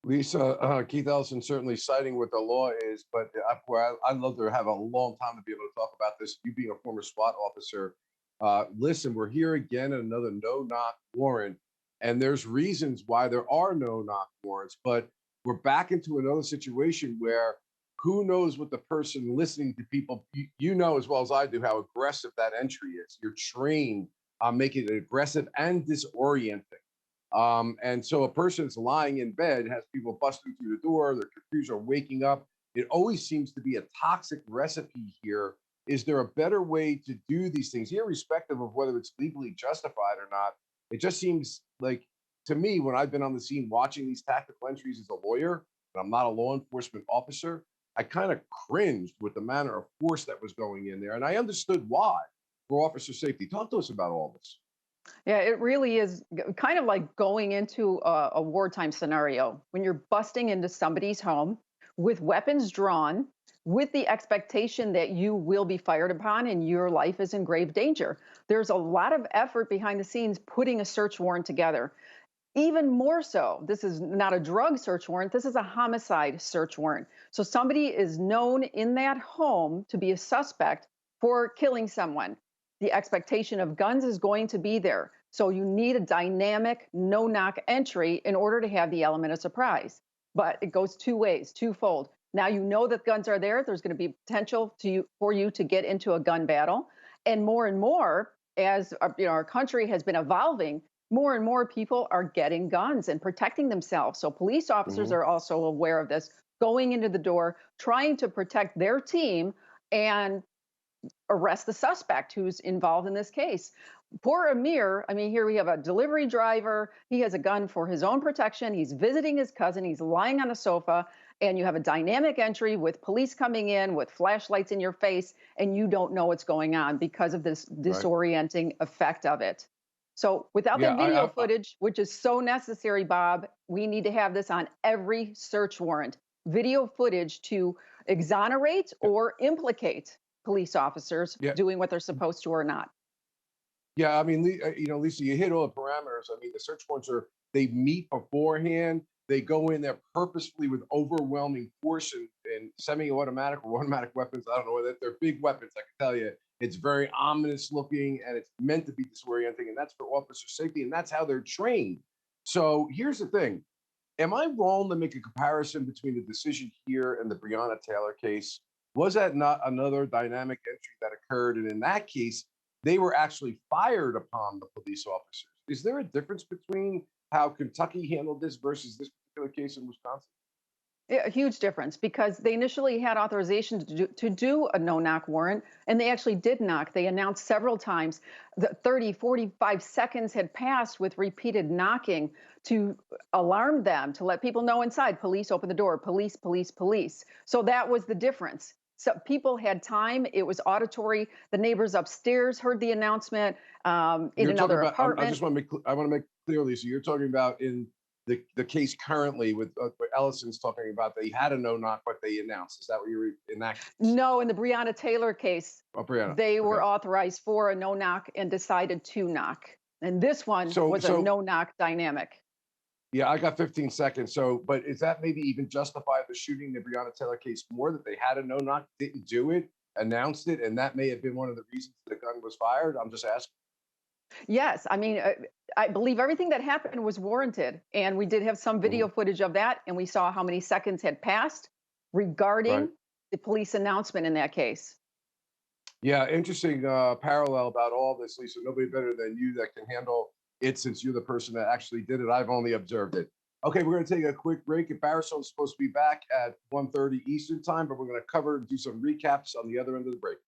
Lisa, Keith Ellison certainly citing what the law is, but I'd love to have a long time to be able to talk about this. You being a former SWAT officer, listen, we're here again at another no-knock warrant, and there's reasons why there are no-knock warrants, but we're back into another situation where who knows what the person listening to people, you know as well as I do how aggressive that entry is. You're trained on making it aggressive and disorienting. And so a person that's lying in bed has people busting through the door, they're confused or waking up. It always seems to be a toxic recipe here. Is there a better way to do these things, irrespective of whether it's legally justified or not? It just seems like, to me, when I've been on the scene watching these tactical entries as a lawyer, and I'm not a law enforcement officer, I kind of cringed with the manner of force that was going in there. And I understood why for officer safety. Talk to us about all this. Yeah, it really is kind of like going into a wartime scenario when you're busting into somebody's home with weapons drawn, with the expectation that you will be fired upon and your life is in grave danger. There's a lot of effort behind the scenes putting a search warrant together. Even more so, this is not a drug search warrant, this is a homicide search warrant. So somebody is known in that home to be a suspect for killing someone. The expectation of guns is going to be there. So you need a dynamic no knock entry in order to have the element of surprise. But it goes two ways, twofold. Now you know that guns are there. There's going to be potential for you to get into a gun battle, and more as our country has been evolving, more and more people are getting guns and protecting themselves. So police officers Mhm. are also aware of this, going into the door, trying to protect their team and arrest the suspect who's involved in this case. Poor Amir, I mean, here we have a delivery driver. He has a gun for his own protection. He's visiting his cousin. He's lying on a sofa, and you have a dynamic entry with police coming in with flashlights in your face, and you don't know what's going on because of this Right. disorienting effect of it. So, without Yeah, that video footage, which is so necessary, Bob, we need to have this on every search warrant. Video footage to exonerate yeah, or implicate police officers yeah. doing what they're supposed to or not. Yeah, I mean, Lisa, you hit all the parameters. I mean, the search warrants they meet beforehand. They go in there purposefully with overwhelming force and semi-automatic or automatic weapons. I don't know whether they're big weapons. I can tell you, it's very ominous looking, and it's meant to be disorienting, and that's for officer safety, and that's how they're trained. So here's the thing: am I wrong to make a comparison between the decision here and the Brianna Taylor case? Was that not another dynamic entry that occurred? And in that case, they were actually fired upon the police officers. Is there a difference between how Kentucky handled this versus this particular case in Wisconsin? Yeah, a huge difference because they initially had authorization to do a no knock warrant, and they actually did knock. They announced several times that 30, 45 seconds had passed with repeated knocking to alarm them, to let people know inside, police, open the door, police, police, police. So that was the difference. So people had time. It was auditory. The neighbors upstairs heard the announcement in You're talking another about. I apartment. just want to make. I want to make clearly. So you're talking about in the case currently with what Ellison's talking about. They had a no knock, but they announced. Is that what you're in that case? No, in the Brianna Taylor case, Oh, Brianna. they Okay. were authorized for a no knock and decided to knock. And this one So was a so no knock dynamic. Yeah, I got 15 seconds. So, but is that maybe even justify the shooting the Breonna Taylor case more that they had a no knock, didn't do it, announced it, and that may have been one of the reasons the gun was fired? I'm just asking. Yes, I mean, I believe everything that happened was warranted. And we did have some video Mhm. footage of that. And we saw how many seconds had passed Right. regarding the police announcement in that case. Yeah, interesting parallel about all this, Lisa. Nobody better than you that can handle it since you're the person that actually did it. I've only observed it. Okay, we're going to take a quick break. Barristone's supposed to be back at 1:30 Eastern time, but we're going to cover and do some recaps on the other end of the break.